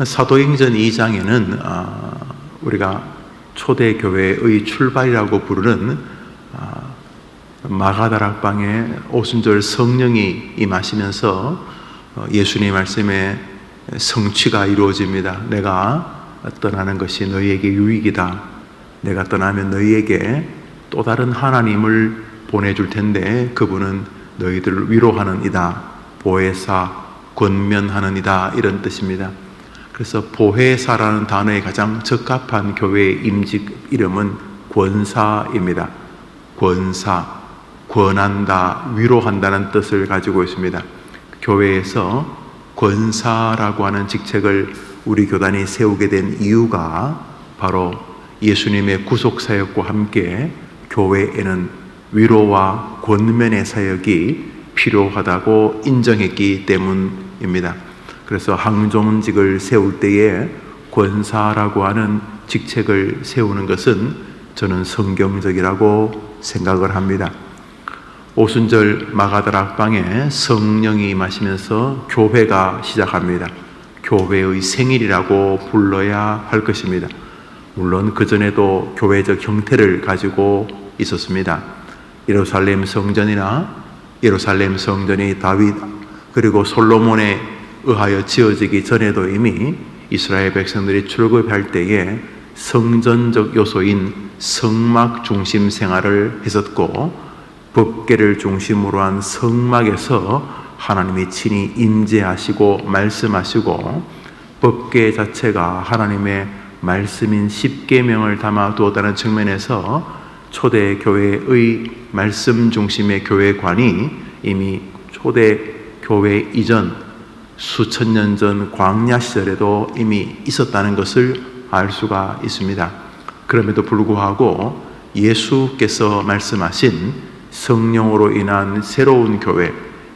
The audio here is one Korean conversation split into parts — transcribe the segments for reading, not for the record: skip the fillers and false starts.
사도행전 2장에는 우리가 초대교회의 출발이라고 부르는 마가다락방에 오순절 성령이 임하시면서 예수님 말씀에 성취가 이루어집니다. 내가 떠나는 것이 너희에게 유익이다. 내가 떠나면 너희에게 또 다른 하나님을 보내줄 텐데 그분은 너희들을 위로하는 이다. 보혜사, 권면하는 이다. 이런 뜻입니다. 그래서 보혜사라는 단어에 가장 적합한 교회의 임직 이름은 권사입니다. 권사, 권한다, 위로한다는 뜻을 가지고 있습니다. 교회에서 권사라고 하는 직책을 우리 교단이 세우게 된 이유가 바로 예수님의 구속사역과 함께 교회에는 위로와 권면의 사역이 필요하다고 인정했기 때문입니다. 그래서 항종직을 세울 때에 권사라고 하는 직책을 세우는 것은 저는 성경적이라고 생각을 합니다. 오순절 마가다락방에 성령이 임하시면서 교회가 시작합니다. 교회의 생일이라고 불러야 할 것입니다. 물론 그전에도 교회적 형태를 가지고 있었습니다. 예루살렘 성전이 다윗 그리고 솔로몬에 의하여 지어지기 전에도 이미 이스라엘 백성들이 출애굽할 때에 성전적 요소인 성막 중심 생활을 했었고 법궤를 중심으로 한 성막에서 하나님이 친히 임재하시고 말씀하시고 법궤 자체가 하나님의 말씀인 십계명을 담아 두었다는 측면에서 초대 교회의 말씀 중심의 교회관이 이미 초대 교회 이전 수천 년 전 광야 시절에도 이미 있었다는 것을 알 수가 있습니다. 그럼에도 불구하고 예수께서 말씀하신 성령으로 인한 새로운 교회,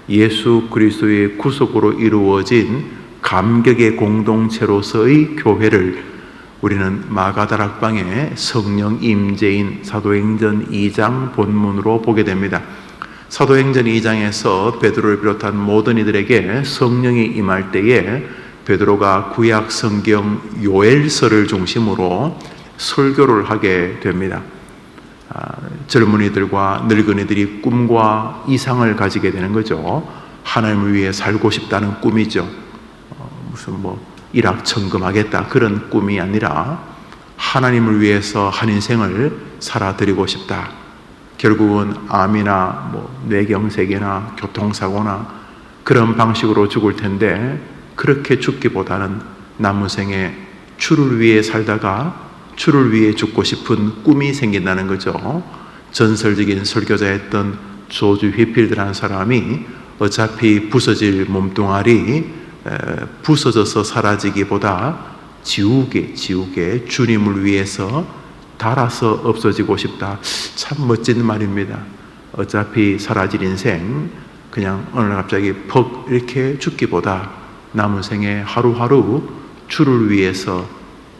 예수 그리스도의 구속으로 이루어진 감격의 공동체로서의 교회를 우리는 마가다락방의 성령 임재인 사도행전 2장 본문으로 보게 됩니다. 사도행전 2장에서 베드로를 비롯한 모든 이들에게 성령이 임할 때에 베드로가 구약 성경 요엘서를 중심으로 설교를 하게 됩니다. 젊은이들과 늙은이들이 꿈과 이상을 가지게 되는 거죠. 하나님을 위해 살고 싶다는 꿈이죠. 무슨 일확천금하겠다 그런 꿈이 아니라 하나님을 위해서 한 인생을 살아드리고 싶다. 결국은 암이나 뇌경색이나 교통사고나 그런 방식으로 죽을 텐데 그렇게 죽기보다는 남은 생에 주를 위해 살다가 주를 위해 죽고 싶은 꿈이 생긴다는 거죠. 전설적인 설교자였던 조지 휘필드라는 사람이 어차피 부서질 몸뚱아리 부서져서 사라지기보다 지우개 주님을 위해서 달아서 없어지고 싶다. 참 멋진 말입니다. 어차피 사라질 인생 그냥 어느 날 갑자기 퍽 이렇게 죽기보다 남은 생에 하루하루 주를 위해서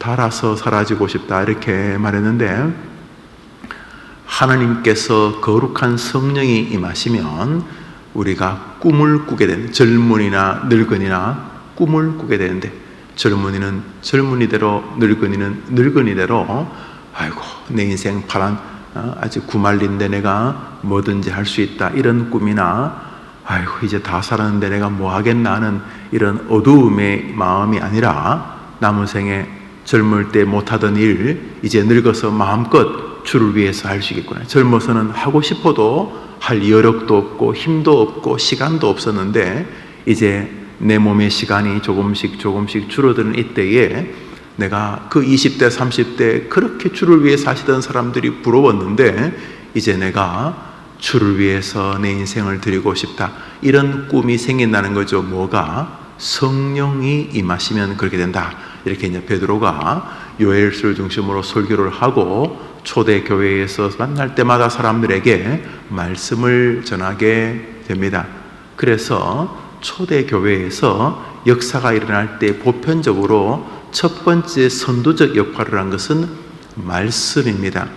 달아서 사라지고 싶다 이렇게 말했는데 하나님께서 거룩한 성령이 임하시면 우리가 꿈을 꾸게 되는 젊은이나 늙은이나 꿈을 꾸게 되는데 젊은이는 젊은이대로 늙은이는 늙은이대로 아이고 내 인생 아직 구말린데 내가 뭐든지 할 수 있다 이런 꿈이나 아이고 이제 다 살았는데 내가 뭐 하겠나 하는 이런 어두움의 마음이 아니라 남은 생에 젊을 때 못하던 일 이제 늙어서 마음껏 주를 위해서 할 수 있겠구나. 젊어서는 하고 싶어도 할 여력도 없고 힘도 없고 시간도 없었는데 이제 내 몸의 시간이 조금씩 줄어드는 이때에 내가 그 20대 30대 그렇게 주를 위해 사시던 사람들이 부러웠는데 이제 내가 주를 위해서 내 인생을 드리고 싶다 이런 꿈이 생긴다는 거죠. 뭐가? 성령이 임하시면 그렇게 된다. 이렇게 이제 베드로가 요엘서를 중심으로 설교를 하고 초대 교회에서 만날 때마다 사람들에게 말씀을 전하게 됩니다. 그래서 초대 교회에서 역사가 일어날 때 보편적으로 첫 번째 선도적 역할을 한 것은 말씀입니다.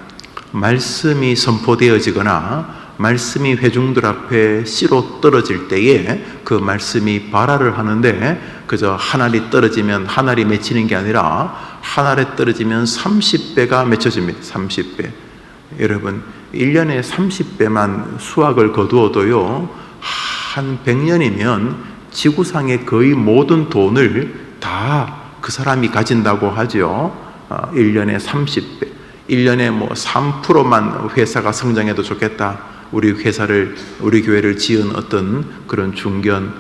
말씀이 선포되어지거나 말씀이 회중들 앞에 씨로 떨어질 때에 그 말씀이 발화를 하는데 그저 한 알이 떨어지면 한 알이 맺히는 게 아니라 한 알에 떨어지면 30배가 맺혀집니다. 30배. 여러분 1년에 30배만 수확을 거두어도요 한 100년이면 지구상의 거의 모든 돈을 다 그 사람이 가진다고 하죠. 1년에 30배. 1년에 뭐 3%만 회사가 성장해도 좋겠다. 우리 교회를 지은 어떤 그런 중견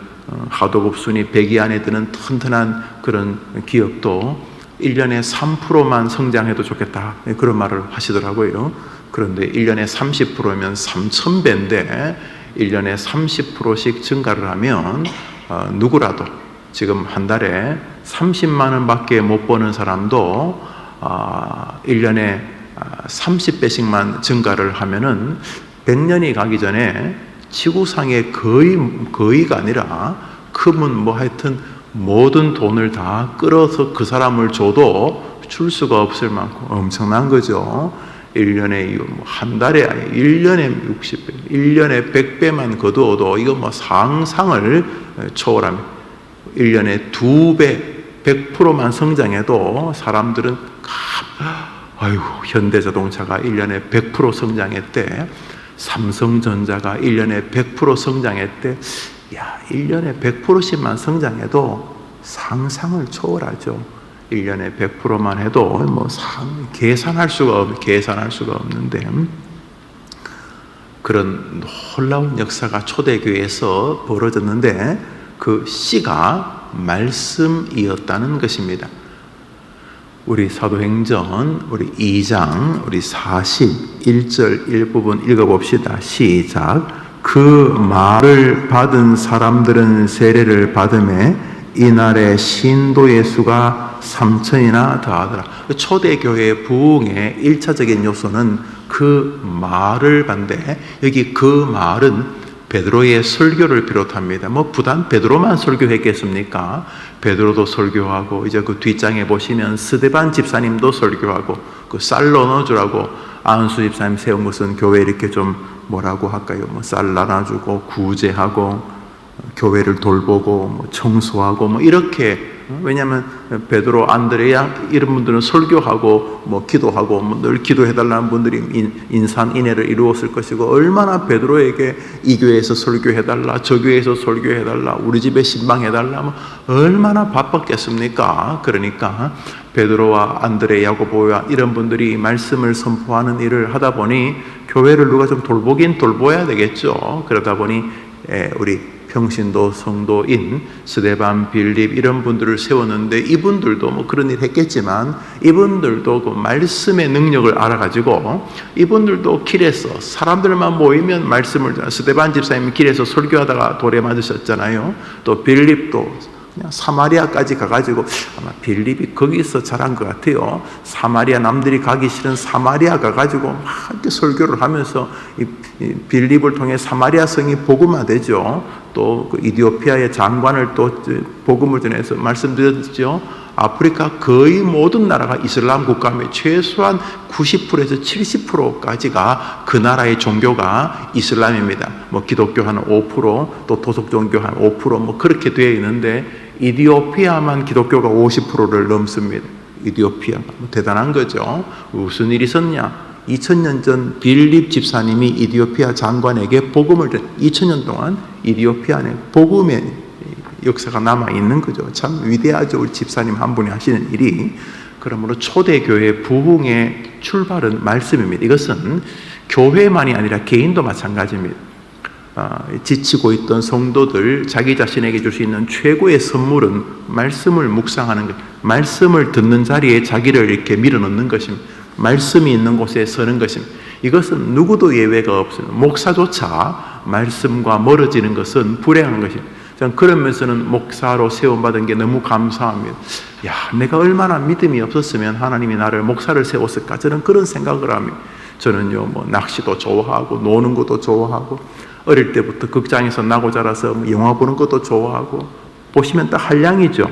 하도급 순위 100위 안에 드는 튼튼한 그런 기업도 1년에 3%만 성장해도 좋겠다. 그런 말을 하시더라고요. 그런데 1년에 30%면 3,000배인데 1년에 30%씩 증가를 하면 누구라도 지금 한 달에 30만 원밖에 못 버는 사람도 1년에 30배씩만 증가를 하면은 100년이 가기 전에 지구상의 거의가 아니라 크면 뭐 하여튼 모든 돈을 다 끌어서 그 사람을 줘도 줄 수가 없을 만큼 엄청난 거죠. 1년에 한 달에 1년에 60배, 1년에 100배만 거두어도 이거 뭐 상상을 초월합니다. 1년에 2배, 100%만 성장해도 사람들은 아이고 현대자동차가 1년에 100% 성장했대. 삼성전자가 1년에 100% 성장했대. 야, 1년에 100%씩만 성장해도 상상을 초월하죠. 1년에 100%만 해도 뭐 계산할 수가 없는데 그런 놀라운 역사가 초대교회에서 벌어졌는데 그 씨가 말씀이었다는 것입니다. 우리 사도행전 우리 2장 우리 41절 일부분 읽어봅시다. 시작. 그 말을 받은 사람들은 세례를 받음에 이날의 신도의 수가 3,000이나 더하더라. 초대교회 부흥의 1차적인 요소는 그 말을 받는데 여기 그 말은 베드로의 설교를 비롯합니다. 뭐 부단 베드로만 설교했겠습니까? 베드로도 설교하고 이제 그 뒷장에 보시면 스데반 집사님도 설교하고 그 쌀 나눠주라고 안수 집사님 세운 것은 교회 이렇게 좀 뭐라고 할까요? 뭐 쌀 나눠주고 구제하고 교회를 돌보고 뭐 청소하고 뭐 이렇게 왜냐하면 베드로, 안드레야 이런 분들은 설교하고 뭐 기도하고 뭐 늘 기도해달라는 분들이 인산인해를 이루었을 것이고 얼마나 베드로에게 이 교회에서 설교해달라 저 교회에서 설교해달라 우리 집에 신방해달라 뭐 얼마나 바빴겠습니까? 그러니까 베드로와 안드레, 야고보와 이런 분들이 말씀을 선포하는 일을 하다 보니 교회를 누가 좀 돌보긴 돌봐야 되겠죠. 그러다 보니 우리 평신도 성도인 스데반, 빌립 이런 분들을 세웠는데 이분들도 뭐 그런 일 했겠지만 이분들도 그 말씀의 능력을 알아가지고 이분들도 길에서 사람들만 모이면 말씀을 스데반 집사님이 길에서 설교하다가 돌에 맞으셨잖아요. 또 빌립도 그냥 사마리아까지 가가지고 아마 빌립이 거기서 자란 것 같아요. 사마리아 남들이 가기 싫은 사마리아 가가지고 막 이렇게 설교를 하면서 이 빌립을 통해 사마리아 성이 복음화되죠. 또 그 이디오피아의 장관을 또 복음을 전해서 말씀드렸죠. 아프리카 거의 모든 나라가 이슬람 국가면 최소한 90%에서 70%까지가 그 나라의 종교가 이슬람입니다. 뭐 기독교 한 5%, 또 토속 종교 한 5%뭐 그렇게 되어 있는데 이디오피아만 기독교가 50%를 넘습니다. 이디오피아가 대단한 거죠. 무슨 일이 있었냐? 2000년 전 빌립 집사님이 이디오피아 장관에게 복음을 2000년 동안 이디오피아 안에 복음의 역사가 남아있는 거죠. 참 위대하죠. 우리 집사님 한 분이 하시는 일이. 그러므로 초대교회 부흥의 출발은 말씀입니다. 이것은 교회만이 아니라 개인도 마찬가지입니다. 지치고 있던 성도들 자기 자신에게 줄 수 있는 최고의 선물은 말씀을 묵상하는 것, 말씀을 듣는 자리에 자기를 이렇게 밀어넣는 것입니다. 말씀이 있는 곳에 서는 것입니다. 이것은 누구도 예외가 없습니다. 목사조차 말씀과 멀어지는 것은 불행한 것입니다. 저는 그러면서는 목사로 세움받은 게 너무 감사합니다. 야, 내가 얼마나 믿음이 없었으면 하나님이 나를 목사를 세웠을까? 저는 그런 생각을 합니다. 저는요, 뭐 낚시도 좋아하고 노는 것도 좋아하고 어릴 때부터 극장에서 나고 자라서 영화 보는 것도 좋아하고 보시면 딱 한량이죠.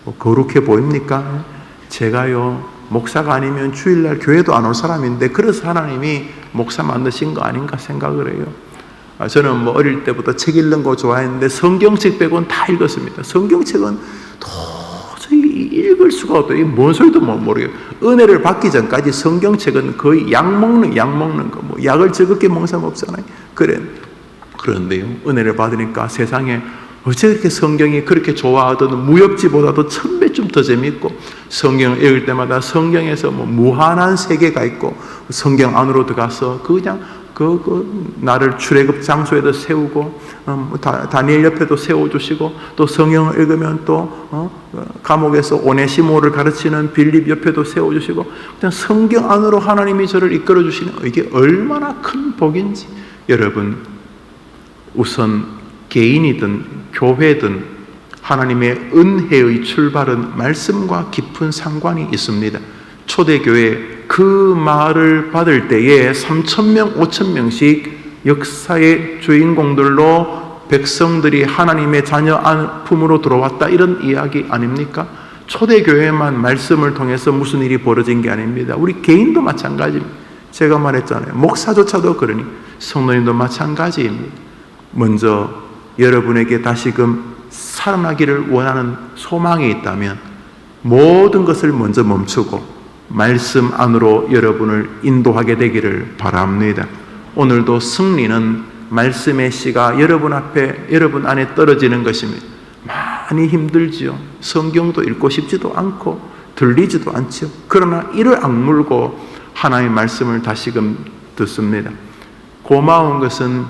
뭐 거룩해 보입니까? 제가요 목사가 아니면 주일날 교회도 안 올 사람인데 그래서 하나님이 목사 만드신 거 아닌가 생각을 해요. 저는 뭐 어릴 때부터 책 읽는 거 좋아했는데 성경책 빼고는 다 읽었습니다. 성경책은 도저히 읽을 수가 없어요. 뭔 소리도 못 모르겠어요. 은혜를 받기 전까지 성경책은 거의 약 먹는 거, 뭐 약을 즐겁게 먹는 사람 없잖아요. 그런데요, 은혜를 받으니까 세상에 어째 그렇게 성경이 그렇게 좋아하던 무협지보다도 1000배쯤 더 재밌고, 성경을 읽을 때마다 성경에서 뭐 무한한 세계가 있고, 성경 안으로 들어가서 그냥 나를 출애굽 장소에도 세우고, 다니엘 옆에도 세워주시고, 또 성경을 읽으면 또 감옥에서 오네시모를 가르치는 빌립 옆에도 세워주시고, 그냥 성경 안으로 하나님이 저를 이끌어 주시는, 이게 얼마나 큰 복인지. 여러분, 우선 개인이든 교회든 하나님의 은혜의 출발은 말씀과 깊은 상관이 있습니다. 초대교회 그 말을 받을 때에 3,000명, 5,000명씩 역사의 주인공들로 백성들이 하나님의 자녀 품으로 들어왔다, 이런 이야기 아닙니까? 초대교회만 말씀을 통해서 무슨 일이 벌어진 게 아닙니다. 우리 개인도 마찬가지입니다. 제가 말했잖아요. 목사조차도 그러니 성도님도 마찬가지입니다. 먼저 여러분에게 다시금 살아나기를 원하는 소망이 있다면 모든 것을 먼저 멈추고 말씀 안으로 여러분을 인도하게 되기를 바랍니다. 오늘도 승리는 말씀의 씨가 여러분 앞에, 여러분 안에 떨어지는 것입니다. 많이 힘들지요. 성경도 읽고 싶지도 않고 들리지도 않지요. 그러나 이를 악물고 하나님의 말씀을 다시금 듣습니다. 고마운 것은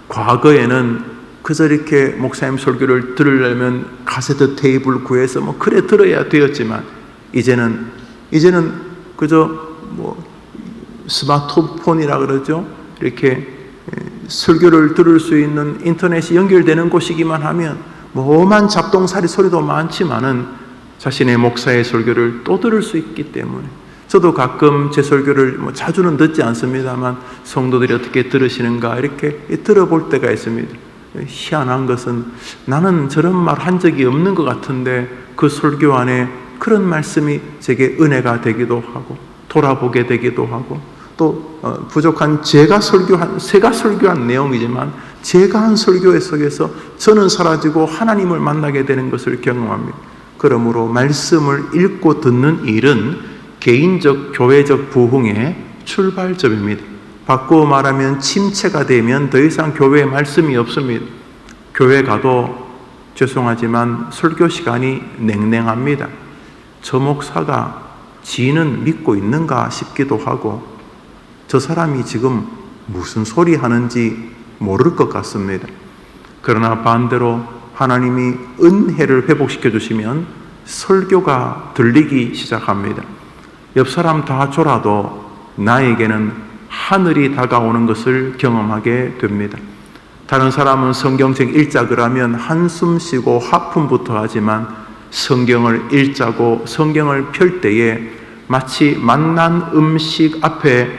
과거에는 그저 이렇게 목사님 설교를 들으려면 카세트 테이프를 구해서 뭐 그래 들어야 되었지만, 이제는 그저 뭐 스마트폰이라 그러죠. 이렇게 설교를 들을 수 있는 인터넷이 연결되는 곳이기만 하면 뭐 엄한 잡동사리 소리도 많지만은 자신의 목사의 설교를 또 들을 수 있기 때문에, 저도 가끔 제 설교를 뭐 자주는 듣지 않습니다만 성도들이 어떻게 들으시는가 이렇게 들어볼 때가 있습니다. 희한한 것은 나는 저런 말 한 적이 없는 것 같은데 그 설교 안에 그런 말씀이 제게 은혜가 되기도 하고 돌아보게 되기도 하고, 또 부족한 제가 설교한 내용이지만 제가 한 설교 속에서 저는 사라지고 하나님을 만나게 되는 것을 경험합니다. 그러므로 말씀을 읽고 듣는 일은 개인적 교회적 부흥의 출발점입니다. 바꾸어 말하면 침체가 되면 더 이상 교회에 말씀이 없습니다. 교회 가도 죄송하지만 설교 시간이 냉랭합니다. 저 목사가 지는 믿고 있는가 싶기도 하고, 저 사람이 지금 무슨 소리 하는지 모를 것 같습니다. 그러나 반대로 하나님이 은혜를 회복시켜 주시면 설교가 들리기 시작합니다. 옆 사람 다 졸아도 나에게는 하늘이 다가오는 것을 경험하게 됩니다. 다른 사람은 성경책 읽자고 하면 한숨 쉬고 하품부터 하지만 성경을 읽자고 성경을 펼 때에 마치 맛난 음식 앞에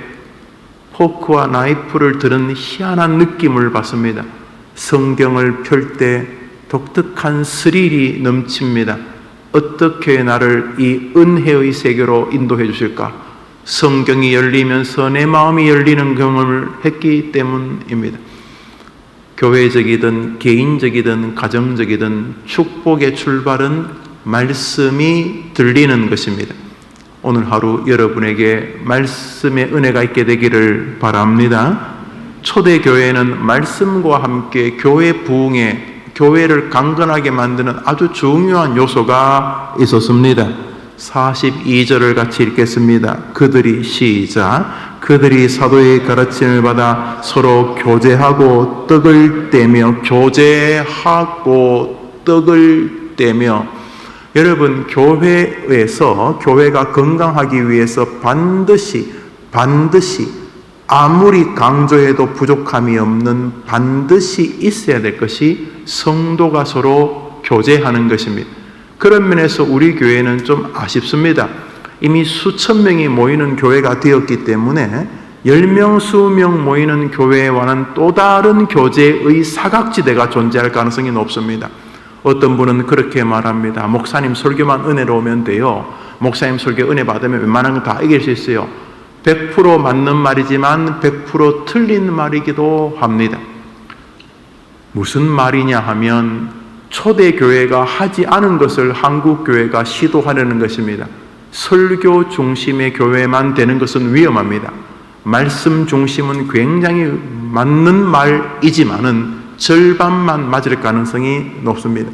포크와 나이프를 들은 희한한 느낌을 받습니다. 성경을 펼 때 독특한 스릴이 넘칩니다. 어떻게 나를 이 은혜의 세계로 인도해 주실까? 성경이 열리면서 내 마음이 열리는 경험을 했기 때문입니다. 교회적이든 개인적이든 가정적이든 축복의 출발은 말씀이 들리는 것입니다. 오늘 하루 여러분에게 말씀의 은혜가 있게 되기를 바랍니다. 초대교회는 말씀과 함께 교회 부흥에, 교회를 강건하게 만드는 아주 중요한 요소가 있었습니다. 42절을 같이 읽겠습니다. 그들이 사도의 가르침을 받아 서로 교제하고 떡을 떼며. 여러분, 교회에서 교회가 건강하기 위해서 반드시 아무리 강조해도 부족함이 없는 반드시 있어야 될 것이 성도가 서로 교제하는 것입니다. 그런 면에서 우리 교회는 좀 아쉽습니다. 이미 수천 명이 모이는 교회가 되었기 때문에 10명, 20명 모이는 교회와는 또 다른 교제의 사각지대가 존재할 가능성이 높습니다. 어떤 분은 그렇게 말합니다. 목사님 설교만 은혜로우면 돼요. 목사님 설교 은혜 받으면 웬만한 건 다 이길 수 있어요. 100% 맞는 말이지만 100% 틀린 말이기도 합니다. 무슨 말이냐 하면 초대교회가 하지 않은 것을 한국교회가 시도하려는 것입니다. 설교 중심의 교회만 되는 것은 위험합니다. 말씀 중심은 굉장히 맞는 말이지만은 절반만 맞을 가능성이 높습니다.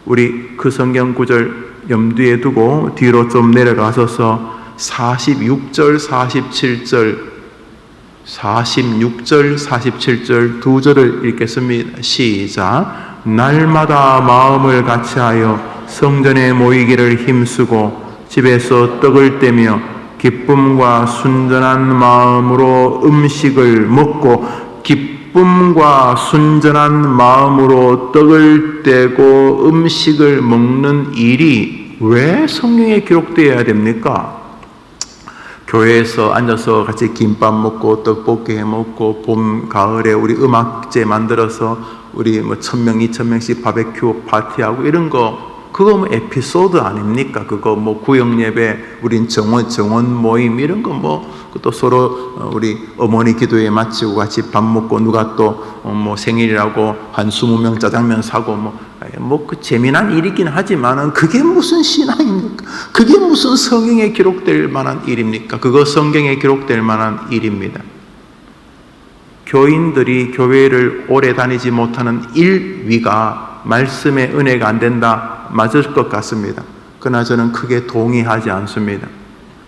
우리 그 성경 구절 염두에 두고 뒤로 좀 내려가셔서 46절, 47절 두 절을 읽겠습니다. 시작. 날마다 마음을 같이하여 성전에 모이기를 힘쓰고 집에서 떡을 떼며 기쁨과 순전한 마음으로 음식을 먹고 기쁨과 순전한 마음으로 떡을 떼고 음식을 먹는 일이 왜 성경에 기록되어야 됩니까? 교회에서 앉아서 같이 김밥 먹고 떡볶이 해 먹고 봄, 가을에 우리 음악제 만들어서 우리 1000명, 2000명씩 바베큐 파티하고 이런 거 그거 에피소드 아닙니까? 그거 구역 예배, 우린 정원 모임 이런 거 또 서로 우리 어머니 기도회 마치고 같이 밥 먹고 누가 또 생일이라고 한 20명 짜장면 사고 그 재미난 일이긴 하지만은 그게 무슨 신앙입니까? 그게 무슨 성경에 기록될 만한 일입니까? 그거 성경에 기록될 만한 일입니다. 교인들이 교회를 오래 다니지 못하는 1위가 말씀의 은혜가 안 된다. 맞을 것 같습니다. 그러나 저는 크게 동의하지 않습니다.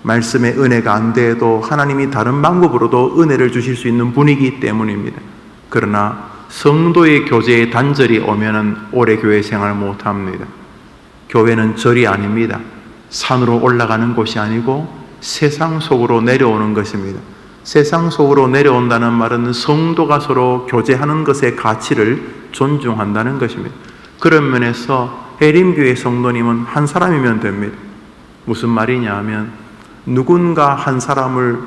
말씀의 은혜가 안 돼도 하나님이 다른 방법으로도 은혜를 주실 수 있는 분이기 때문입니다. 그러나 성도의 교제에 단절이 오면은 오래 교회 생활 못합니다. 교회는 절이 아닙니다. 산으로 올라가는 곳이 아니고 세상 속으로 내려오는 것입니다. 세상 속으로 내려온다는 말은 성도가 서로 교제하는 것의 가치를 존중한다는 것입니다. 그런 면에서 해림교회 성도님은 한 사람이면 됩니다. 무슨 말이냐 하면 누군가 한 사람을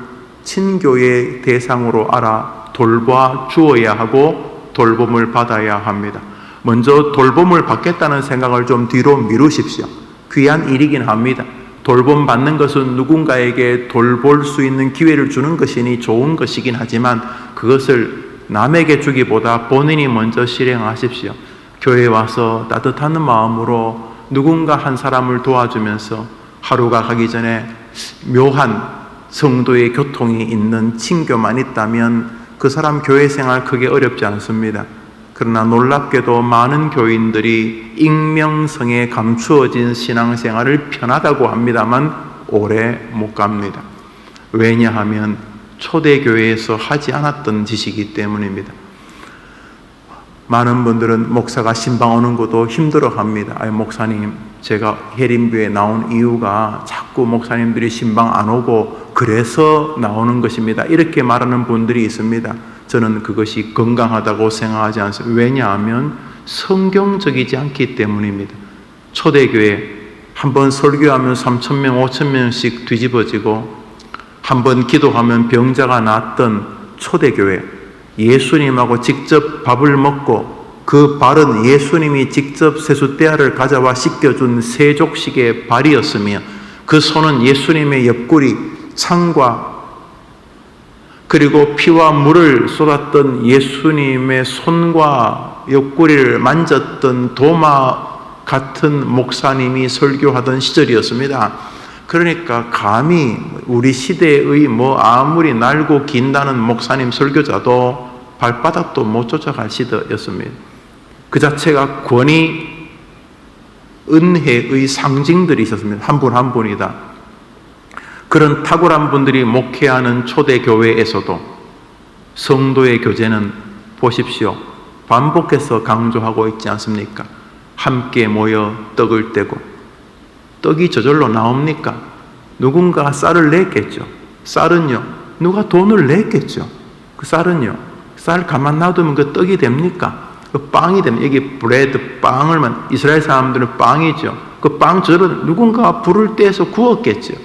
친교의 대상으로 알아 돌봐 주어야 하고 돌봄을 받아야 합니다. 먼저 돌봄을 받겠다는 생각을 좀 뒤로 미루십시오. 귀한 일이긴 합니다. 돌봄 받는 것은 누군가에게 돌볼 수 있는 기회를 주는 것이니 좋은 것이긴 하지만 그것을 남에게 주기보다 본인이 먼저 실행하십시오. 교회에 와서 따뜻한 마음으로 누군가 한 사람을 도와주면서 하루가 가기 전에 묘한 성도의 교통이 있는 친교만 있다면 그 사람 교회 생활 크게 어렵지 않습니다. 그러나 놀랍게도 많은 교인들이 익명성에 감추어진 신앙생활을 편하다고 합니다만 오래 못 갑니다. 왜냐하면 초대교회에서 하지 않았던 짓이기 때문입니다. 많은 분들은 목사가 신방 오는 것도 힘들어합니다. 목사님, 제가 해림교회에 나온 이유가 자꾸 목사님들이 신방 안 오고 그래서 나오는 것입니다. 이렇게 말하는 분들이 있습니다. 저는 그것이 건강하다고 생각하지 않습니다. 왜냐하면 성경적이지 않기 때문입니다. 초대교회 한번 설교하면 3,000명, 5,000명씩 뒤집어지고 한번 기도하면 병자가 낫던 초대교회, 예수님하고 직접 밥을 먹고 그 발은 예수님이 직접 세숫대야를 가져와 씻겨준 세족식의 발이었으며 그 손은 예수님의 옆구리, 창과 그리고 피와 물을 쏟았던 예수님의 손과 옆구리를 만졌던 도마 같은 목사님이 설교하던 시절이었습니다. 그러니까 감히 우리 시대의 아무리 날고 긴다는 목사님 설교자도 발바닥도 못 쫓아갈 시대였습니다. 그 자체가 권위, 은혜의 상징들이 있었습니다. 한 분 한 분이다. 그런 탁월한 분들이 목회하는 초대교회에서도 성도의 교제는 보십시오. 반복해서 강조하고 있지 않습니까? 함께 모여 떡을 떼고 떡이 저절로 나옵니까? 누군가 쌀을 냈겠죠. 쌀은요, 누가 돈을 냈겠죠. 그 쌀은요, 쌀 가만 놔두면 그 떡이 됩니까? 그 빵이 됩니다. 여기 브레드, 빵을만, 이스라엘 사람들은 빵이죠. 그 빵 저절로 누군가 불을 떼서 구웠겠죠.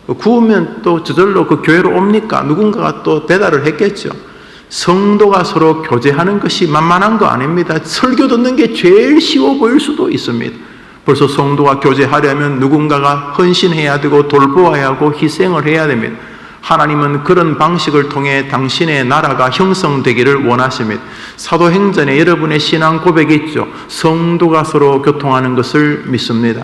구우면 또 저절로 그 교회로 옵니까? 누군가가 또 배달을 했겠죠. 성도가 서로 교제하는 것이 만만한 거 아닙니다. 설교 듣는 게 제일 쉬워 보일 수도 있습니다. 벌써 성도가 교제하려면 누군가가 헌신해야 되고 돌보아야 하고 희생을 해야 됩니다. 하나님은 그런 방식을 통해 당신의 나라가 형성되기를 원하십니다. 사도행전에 여러분의 신앙 고백이 있죠. 성도가 서로 교통하는 것을 믿습니다.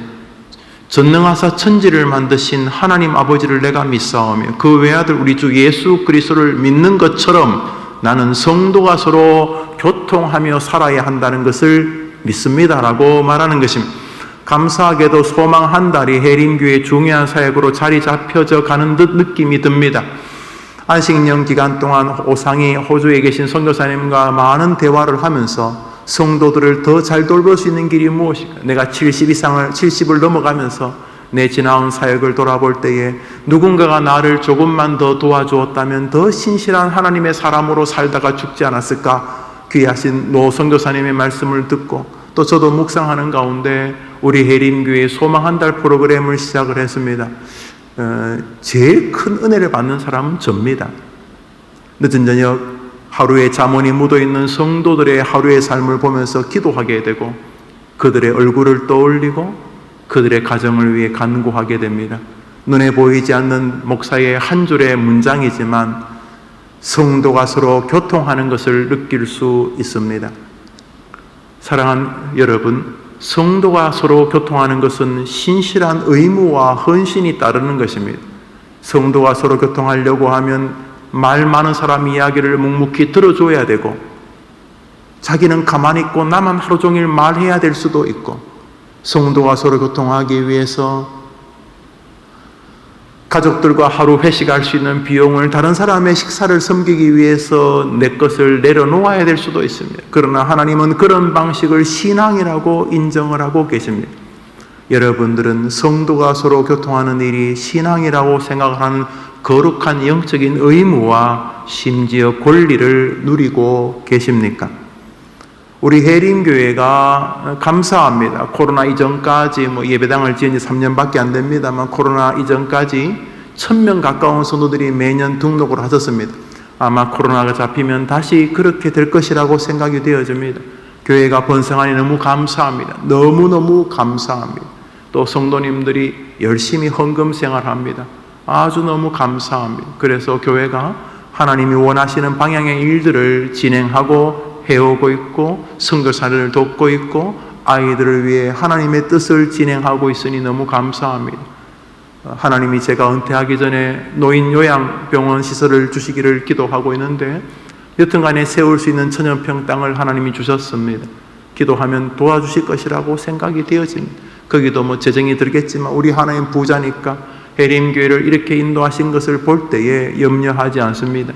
전능하사 천지를 만드신 하나님 아버지를 내가 믿사오며 그 외아들 우리 주 예수 그리스도를 믿는 것처럼 나는 성도가 서로 교통하며 살아야 한다는 것을 믿습니다라고 말하는 것입니다. 감사하게도 소망 한 달이 해림교회의 중요한 사역으로 자리 잡혀져 가는 듯 느낌이 듭니다. 안식년 기간 동안 오상이 호주에 계신 선교사님과 많은 대화를 하면서 성도들을 더 잘 돌볼 수 있는 길이 무엇일까? 내가 70을 넘어가면서 내 지나온 사역을 돌아볼 때에 누군가가 나를 조금만 더 도와주었다면 더 신실한 하나님의 사람으로 살다가 죽지 않았을까? 귀하신 노 선교사님의 말씀을 듣고 또 저도 묵상하는 가운데 우리 해림교회 소망 한 달 프로그램을 시작을 했습니다. 제일 큰 은혜를 받는 사람은 접니다. 늦은 저녁 하루의 잠언이 묻어있는 성도들의 하루의 삶을 보면서 기도하게 되고 그들의 얼굴을 떠올리고 그들의 가정을 위해 간구하게 됩니다. 눈에 보이지 않는 목사의 한 줄의 문장이지만 성도가 서로 교통하는 것을 느낄 수 있습니다. 사랑하는 여러분, 성도가 서로 교통하는 것은 신실한 의무와 헌신이 따르는 것입니다. 성도가 서로 교통하려고 하면 말 많은 사람 이야기를 묵묵히 들어줘야 되고 자기는 가만히 있고 나만 하루 종일 말해야 될 수도 있고 성도가 서로 교통하기 위해서 가족들과 하루 회식할 수 있는 비용을 다른 사람의 식사를 섬기기 위해서 내 것을 내려놓아야 될 수도 있습니다. 그러나 하나님은 그런 방식을 신앙이라고 인정을 하고 계십니다. 여러분들은 성도가 서로 교통하는 일이 신앙이라고 생각하는 거룩한 영적인 의무와 심지어 권리를 누리고 계십니까? 우리 해림교회가 감사합니다. 코로나 이전까지 예배당을 지은 지 3년밖에 안 됩니다만 코로나 이전까지 1000명 가까운 성도들이 매년 등록을 하셨습니다. 아마 코로나가 잡히면 다시 그렇게 될 것이라고 생각이 되어집니다. 교회가 번성하니 너무 감사합니다. 너무너무 감사합니다. 또 성도님들이 열심히 헌금 생활합니다. 아주 너무 감사합니다. 그래서 교회가 하나님이 원하시는 방향의 일들을 진행하고 해오고 있고 선교사를 돕고 있고 아이들을 위해 하나님의 뜻을 진행하고 있으니 너무 감사합니다. 하나님이 제가 은퇴하기 전에 노인 요양병원 시설을 주시기를 기도하고 있는데 여튼간에 세울 수 있는 천연평 땅을 하나님이 주셨습니다. 기도하면 도와주실 것이라고 생각이 되어집니다. 거기도 재정이 들겠지만 우리 하나님 부자니까 해림교회를 이렇게 인도하신 것을 볼 때에 염려하지 않습니다.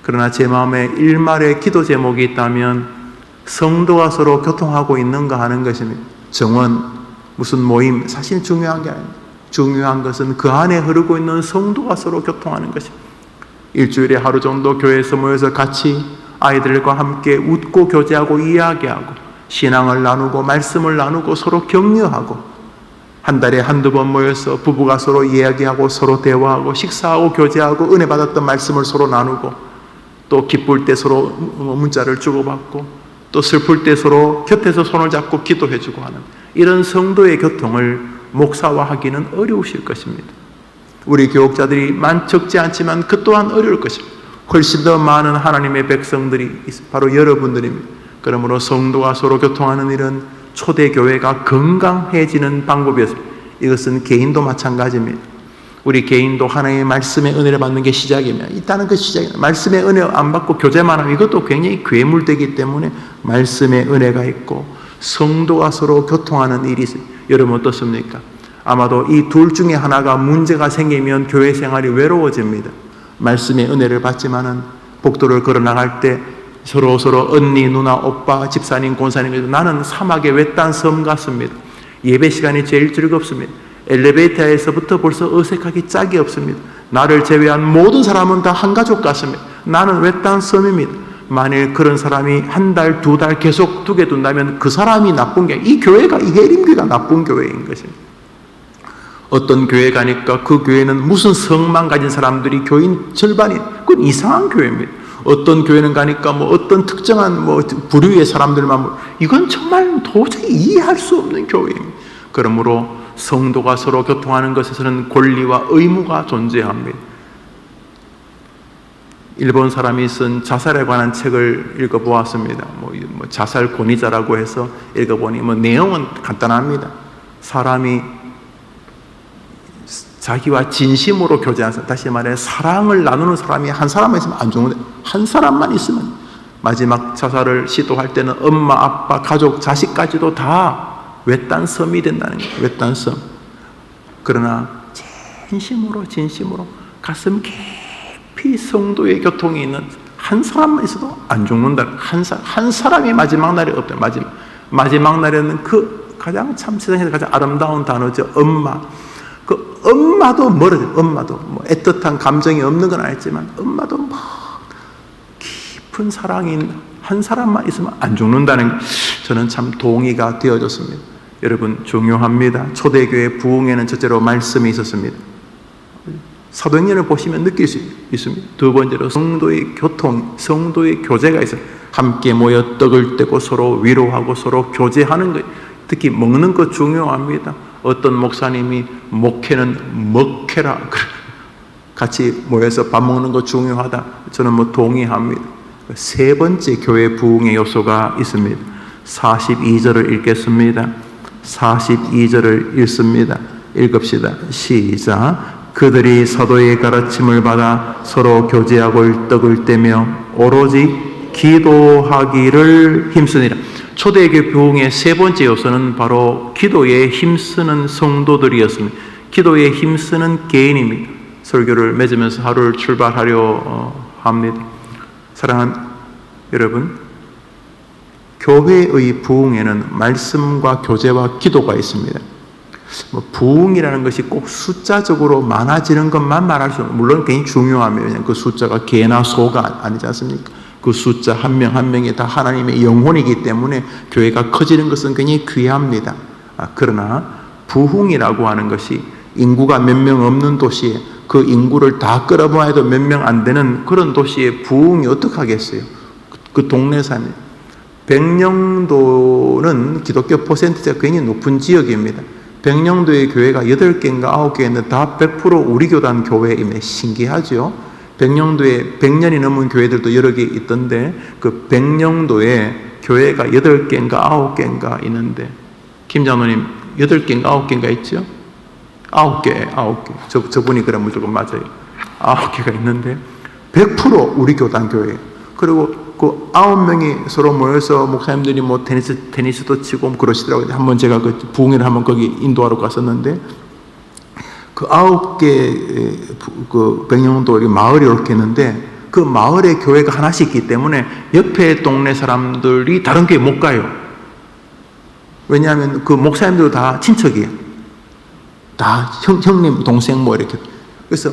그러나 제 마음에 일말의 기도 제목이 있다면 성도가 서로 교통하고 있는가 하는 것입니다. 정원, 무슨 모임, 사실 중요한 게 아닙니다. 중요한 것은 그 안에 흐르고 있는 성도가 서로 교통하는 것입니다. 일주일에 하루 정도 교회에서 모여서 같이 아이들과 함께 웃고 교제하고 이야기하고 신앙을 나누고 말씀을 나누고 서로 격려하고 한 달에 한두 번 모여서 부부가 서로 이야기하고 서로 대화하고 식사하고 교제하고 은혜 받았던 말씀을 서로 나누고 또 기쁠 때 서로 문자를 주고받고 또 슬플 때 서로 곁에서 손을 잡고 기도해주고 하는 이런 성도의 교통을 목사화하기는 어려우실 것입니다. 우리 교육자들이 적지 않지만 그 또한 어려울 것입니다. 훨씬 더 많은 하나님의 백성들이 바로 여러분들입니다. 그러므로 성도가 서로 교통하는 일은 초대교회가 건강해지는 방법이었습니다. 이것은 개인도 마찬가지입니다. 우리 개인도 하나님의 말씀의 은혜를 받는 게 시작이면 일단은 그 시작입니다. 말씀의 은혜 안 받고 교제만 하면 이것도 굉장히 괴물되기 때문에 말씀의 은혜가 있고 성도가 서로 교통하는 일이 있어요. 여러분 어떻습니까? 아마도 이 둘 중에 하나가 문제가 생기면 교회 생활이 외로워집니다. 말씀의 은혜를 받지만은 복도를 걸어 나갈 때 서로 언니, 누나, 오빠, 집사님, 권사님, 나는 사막의 외딴 섬 같습니다. 예배 시간이 제일 즐겁습니다. 엘리베이터에서부터 벌써 어색하기 짝이 없습니다. 나를 제외한 모든 사람은 다 한 가족 같습니다. 나는 외딴 섬입니다. 만일 그런 사람이 한 달, 두 달 계속 두게 둔다면 그 사람이 나쁜 게 이 교회가, 이 해림교회가 나쁜 교회인 것입니다. 어떤 교회 가니까 그 교회는 무슨 성만 가진 사람들이 교인 절반이, 그건 이상한 교회입니다. 어떤 교회는 가니까 어떤 특정한 부류의 사람들만 이건 정말 도저히 이해할 수 없는 교회입니다. 그러므로 성도가 서로 교통하는 것에서는 권리와 의무가 존재합니다. 일본 사람이 쓴 자살에 관한 책을 읽어보았습니다. 자살 권위자라고 해서 읽어보니 내용은 간단합니다. 사람이 자기와 진심으로 교제하는 사람, 다시 말해 사랑을 나누는 사람이 한 사람만 있으면 안 좋은데, 한 사람만 있으면, 마지막 자살을 시도할 때는 엄마, 아빠, 가족, 자식까지도 다 외딴 섬이 된다는 거예요. 외딴 섬. 그러나 진심으로 가슴 깊이 성도의 교통이 있는 한 사람만 있어도 안 죽는다. 한 사람이 마지막 날이 없다. 마지막 날에는 그 가장 참 세상에서 가장 아름다운 단어죠. 엄마. 그 엄마도 멀어져. 엄마도 애틋한 감정이 없는 건 아니지만 엄마도 깊은 사랑인 한 사람만 있으면 안 죽는다는 게 저는 참 동의가 되어졌습니다. 여러분, 중요합니다. 초대교회 부흥에는 첫째로 말씀이 있었습니다. 사도행전을 보시면 느낄 수 있습니다. 두 번째로 성도의 교통, 성도의 교제가 있어요. 함께 모여 떡을 떼고 서로 위로하고 서로 교제하는 것, 특히 먹는 것 중요합니다. 어떤 목사님이 목회는 먹회라, 같이 모여서 밥 먹는 거 중요하다. 저는 동의합니다. 세 번째 교회 부흥의 요소가 있습니다. 42절을 읽겠습니다. 42절을 읽습니다. 읽읍시다. 시작. 그들이 사도의 가르침을 받아 서로 교제하고 떡을 떼며 오로지 기도하기를 힘쓰니라. 초대교회 부흥의 세 번째 요소는 바로 기도에 힘쓰는 성도들이었습니다. 기도에 힘쓰는 개인입니다. 설교를 맺으면서 하루를 출발하려 합니다. 사랑하는 여러분, 교회의 부흥에는 말씀과 교제와 기도가 있습니다. 부흥이라는 것이 꼭 숫자적으로 많아지는 것만 말할 수 없는, 물론 굉장히 중요하며, 왜냐하면 그 숫자가 개나 소가 아니지 않습니까? 그 숫자 한 명 한 명이 다 하나님의 영혼이기 때문에 교회가 커지는 것은 굉장히 귀합니다. 그러나 부흥이라고 하는 것이 인구가 몇 명 없는 도시에 그 인구를 다 끌어모아도 몇 명 안 되는 그런 도시에 부흥이 어떻게 하겠어요? 그 동네 사람이. 백령도는 기독교 퍼센트가 굉장히 높은 지역입니다. 백령도의 교회가 8개인가 9개인데 다 100% 우리 교단 교회임에 신기하죠? 백령도에 100년이 넘은 교회들도 여러 개 있던데 그 백령도에 교회가 8개인가 9개인가 있는데, 김 장로님 8개인가 9개인가 있죠? 9개. 저분이 그래 무조건 맞아요. 9개가 있는데 100% 우리 교단 교회. 그리고 그 9명이 서로 모여서 목사님들이 테니스도 치고 그러시더라고요. 한번 제가 그 부흥회를 한번 거기 인도하러 갔었는데, 그 9개 그 백령도 마을이 이렇게 있는데 그 마을에 교회가 하나씩 있기 때문에 옆에 동네 사람들이 다른 교회 못 가요. 왜냐하면 그 목사님들도 다 친척이에요. 다 형님, 동생 이렇게. 그래서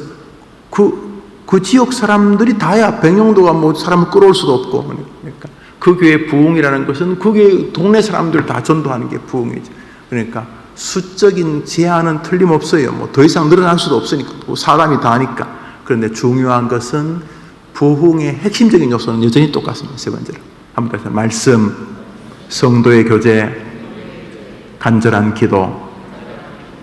그 지역 사람들이 다야 백령도가 사람을 끌어올 수도 없고, 그러니까 그 교회 부흥이라는 것은 그 교회 동네 사람들 다 전도하는 게 부흥이죠. 그러니까 수적인 제한은 틀림없어요. 더 이상 늘어날 수도 없으니까, 사람이 다 하니까. 그런데 중요한 것은 부흥의 핵심적인 요소는 여전히 똑같습니다. 세 번째로 한번 다시 말씀, 성도의 교제, 간절한 기도.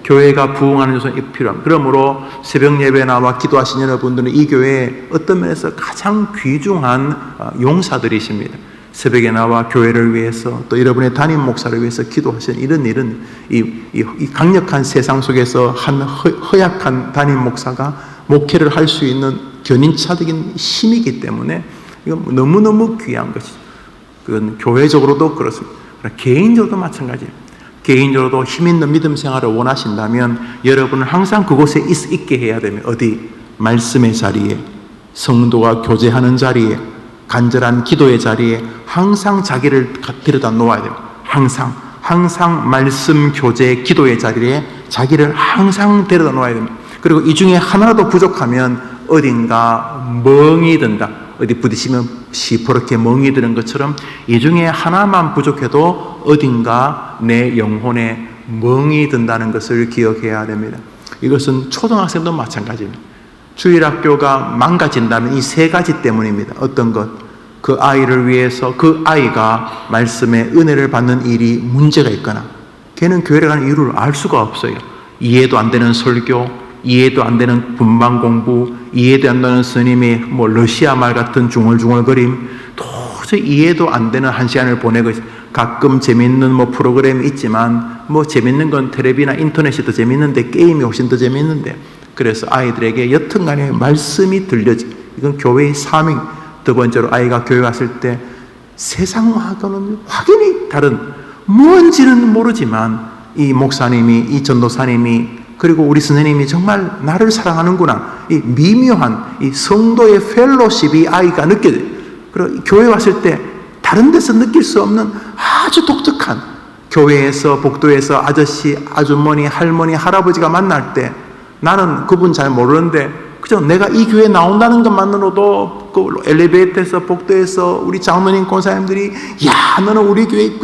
교회가 부흥하는 요소는 필요합니다. 그러므로 새벽 예배 나와 기도하신 여러분들은 이 교회에 어떤 면에서 가장 귀중한 용사들이십니다. 새벽에 나와 교회를 위해서 또 여러분의 담임 목사를 위해서 기도하시는 이런 일은 이 강력한 세상 속에서 한 허약한 담임 목사가 목회를 할 수 있는 견인차적인 힘이기 때문에 이건 너무너무 귀한 것이죠. 그건 교회적으로도 그렇습니다. 개인적으로도 마찬가지예요. 개인적으로도 힘있는 믿음 생활을 원하신다면 여러분은 항상 그곳에 있게 해야 됩니다. 어디? 말씀의 자리에, 성도가 교제하는 자리에, 간절한 기도의 자리에 항상 자기를 데려다 놓아야 됩니다. 항상 말씀, 교제, 기도의 자리에 자기를 항상 데려다 놓아야 됩니다. 그리고 이 중에 하나라도 부족하면 어딘가 멍이 든다. 어디 부딪히면 시퍼렇게 멍이 드는 것처럼 이 중에 하나만 부족해도 어딘가 내 영혼에 멍이 든다는 것을 기억해야 됩니다. 이것은 초등학생도 마찬가지입니다. 주일학교가 망가진다면 이 세 가지 때문입니다. 어떤 것? 그 아이를 위해서 그 아이가 말씀의 은혜를 받는 일이 문제가 있거나 걔는 교회를 가는 이유를 알 수가 없어요. 이해도 안 되는 설교, 이해도 안 되는 분방 공부, 이해도 안 되는 스님이 뭐 러시아 말 같은 중얼중얼거림, 도저히 이해도 안 되는 한 시간을 보내고 있어요. 가끔 재밌는 뭐 프로그램이 있지만 뭐 재밌는 건 텔레비나 인터넷이 더 재밌는데 게임이 훨씬 더 재밌는데, 그래서 아이들에게 여튼간에 말씀이 들려지. 이건 교회의 사명. 두 번째로 아이가 교회 왔을 때 세상하고는 확연히 다른, 뭔지는 모르지만 이 목사님이, 이 전도사님이, 그리고 우리 선생님이 정말 나를 사랑하는구나, 이 미묘한 이 성도의 펠로십이 아이가 느껴져요. 그리고 교회 왔을 때 다른 데서 느낄 수 없는 아주 독특한, 교회에서 복도에서 아저씨, 아주머니, 할머니, 할아버지가 만날 때 나는 그분 잘 모르는데 그저 내가 이 교회에 나온다는 것만으로도 그 엘리베이터에서 복도에서 우리 장로님 권사님들이 야 너는 우리 교회의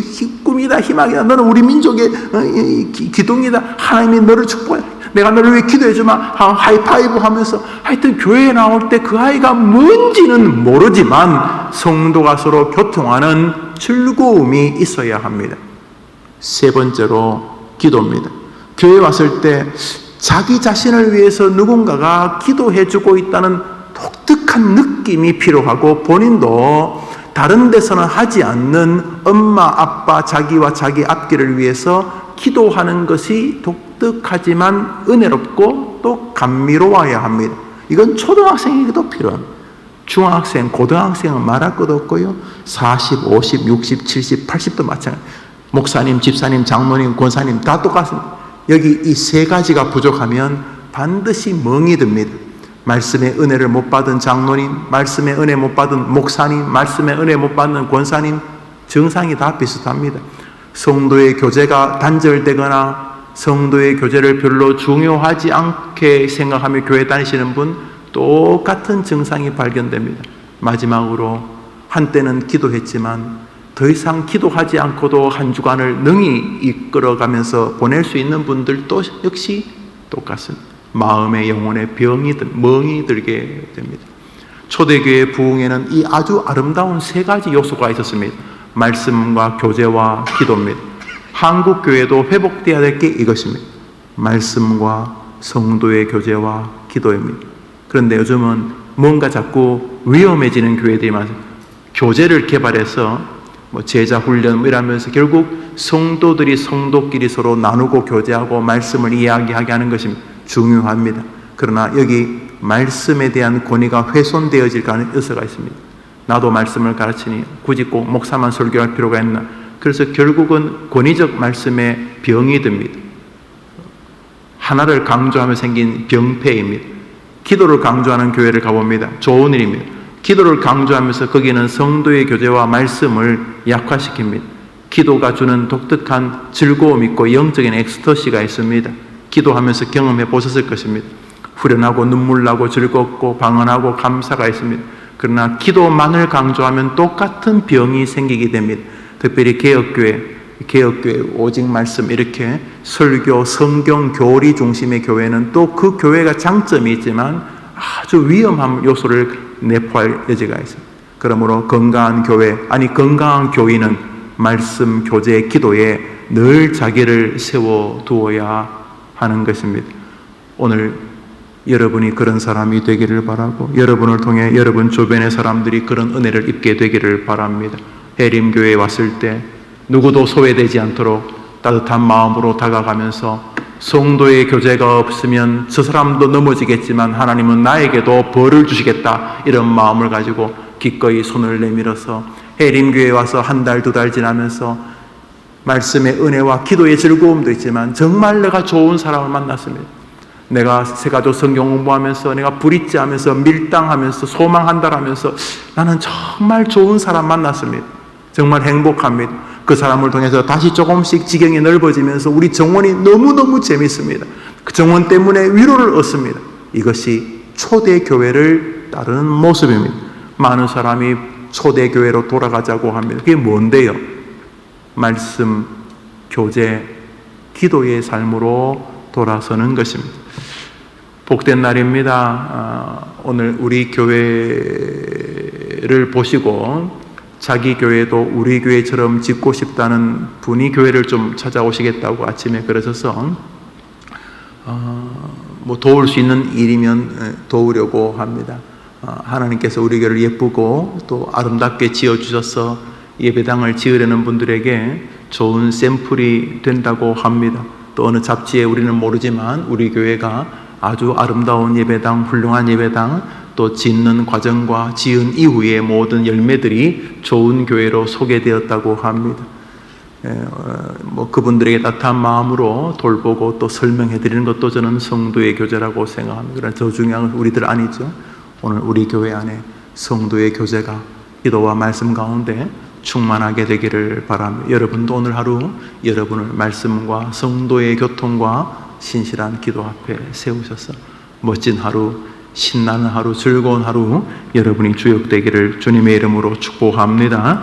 꿈이다, 희망이다, 너는 우리 민족의 기둥이다, 하나님이 너를 축복해, 내가 너를 위해 기도해주마, 하이파이브 하면서, 하여튼 교회에 나올 때 그 아이가 뭔지는 모르지만 성도가 서로 교통하는 즐거움이 있어야 합니다. 세 번째로 기도입니다. 교회 왔을 때 자기 자신을 위해서 누군가가 기도해주고 있다는 독특한 느낌이 필요하고, 본인도 다른 데서는 하지 않는 엄마, 아빠, 자기와 자기 앞길을 위해서 기도하는 것이 독특하지만 은혜롭고 또 감미로워야 합니다. 이건 초등학생에게도 필요합니다. 중학생, 고등학생은 말할 것도 없고요. 40, 50, 60, 70, 80도 마찬가지. 목사님, 집사님, 장로님, 권사님 다 똑같습니다. 여기 이 세 가지가 부족하면 반드시 멍이 듭니다. 말씀의 은혜를 못 받은 장로님, 말씀의 은혜 못 받은 목사님, 말씀의 은혜 못 받는 권사님, 증상이 다 비슷합니다. 성도의 교제가 단절되거나 성도의 교제를 별로 중요하지 않게 생각하며 교회 다니시는 분, 똑같은 증상이 발견됩니다. 마지막으로, 한때는 기도했지만 더 이상 기도하지 않고도 한 주간을 능히 이끌어가면서 보낼 수 있는 분들도 역시 똑같습니다. 마음의 영혼의 멍이 들게 됩니다. 초대교회 부흥에는 이 아주 아름다운 세 가지 요소가 있었습니다. 말씀과 교제와 기도입니다. 한국 교회도 회복되어야 될 게 이것입니다. 말씀과 성도의 교제와 기도입니다. 그런데 요즘은 뭔가 자꾸 위험해지는 교회들이 많습니다. 교제를 개발해서 뭐 제자 훈련 이라면서 결국 성도들이 성도끼리 서로 나누고 교제하고 말씀을 이야기하게 하는 것이 중요합니다. 그러나 여기 말씀에 대한 권위가 훼손되어질 가능성이 있습니다. 나도 말씀을 가르치니 굳이 꼭 목사만 설교할 필요가 있나? 그래서 결국은 권위적 말씀에 병이 듭니다. 하나를 강조하며 생긴 병폐입니다. 기도를 강조하는 교회를 가봅니다. 좋은 일입니다. 기도를 강조하면서 거기는 성도의 교제와 말씀을 약화시킵니다. 기도가 주는 독특한 즐거움 있고 영적인 엑스터시가 있습니다. 기도하면서 경험해 보셨을 것입니다. 후련하고 눈물 나고 즐겁고 방언하고 감사가 있습니다. 그러나 기도만을 강조하면 똑같은 병이 생기게 됩니다. 특별히 개혁교회 오직 말씀, 이렇게 설교, 성경, 교리 중심의 교회는 또 그 교회가 장점이 있지만 아주 위험한 요소를 내포할 여지가 있습니다. 그러므로 건강한 교회, 건강한 교인은 말씀, 교제, 기도에 늘 자기를 세워두어야 하는 것입니다. 오늘 여러분이 그런 사람이 되기를 바라고, 여러분을 통해 여러분 주변의 사람들이 그런 은혜를 입게 되기를 바랍니다. 해림교회에 왔을 때 누구도 소외되지 않도록 따뜻한 마음으로 다가가면서, 성도의 교제가 없으면 저 사람도 넘어지겠지만 하나님은 나에게도 벌을 주시겠다, 이런 마음을 가지고 기꺼이 손을 내밀어서 해림교회에 와서 한 달, 두 달 지나면서 말씀의 은혜와 기도의 즐거움도 있지만 정말 내가 좋은 사람을 만났습니다. 내가 세가족 성경 공부하면서, 내가 브릿지하면서, 밀당하면서, 소망한다라면서 나는 정말 좋은 사람 만났습니다. 정말 행복합니다. 그 사람을 통해서 다시 조금씩 지경이 넓어지면서 우리 정원이 너무너무 재밌습니다. 그 정원 때문에 위로를 얻습니다. 이것이 초대교회를 따르는 모습입니다. 많은 사람이 초대교회로 돌아가자고 합니다. 그게 뭔데요? 말씀, 교제, 기도의 삶으로 돌아서는 것입니다. 복된 날입니다. 오늘 우리 교회를 보시고 자기 교회도 우리 교회처럼 짓고 싶다는 분이 교회를 좀 찾아오시겠다고 아침에 그러셔서 뭐 도울 수 있는 일이면 도우려고 합니다. 하나님께서 우리 교회를 예쁘고 또 아름답게 지어주셔서 예배당을 지으려는 분들에게 좋은 샘플이 된다고 합니다. 또 어느 잡지에 우리는 모르지만 우리 교회가 아주 아름다운 예배당, 훌륭한 예배당, 또 짓는 과정과 지은 이후의 모든 열매들이 좋은 교회로 소개되었다고 합니다. 뭐 그분들에게 따뜻한 마음으로 돌보고 또 설명해 드리는 것도 저는 성도의 교제라고 생각합니다. 그러나 더 중요한 건 우리들 아니죠. 오늘 우리 교회 안에 성도의 교제가 기도와 말씀 가운데 충만하게 되기를 바랍니다. 여러분도 오늘 하루 여러분을 말씀과 성도의 교통과 신실한 기도 앞에 세우셔서 멋진 하루, 신나는 하루, 즐거운 하루 여러분이 주역되기를 주님의 이름으로 축복합니다.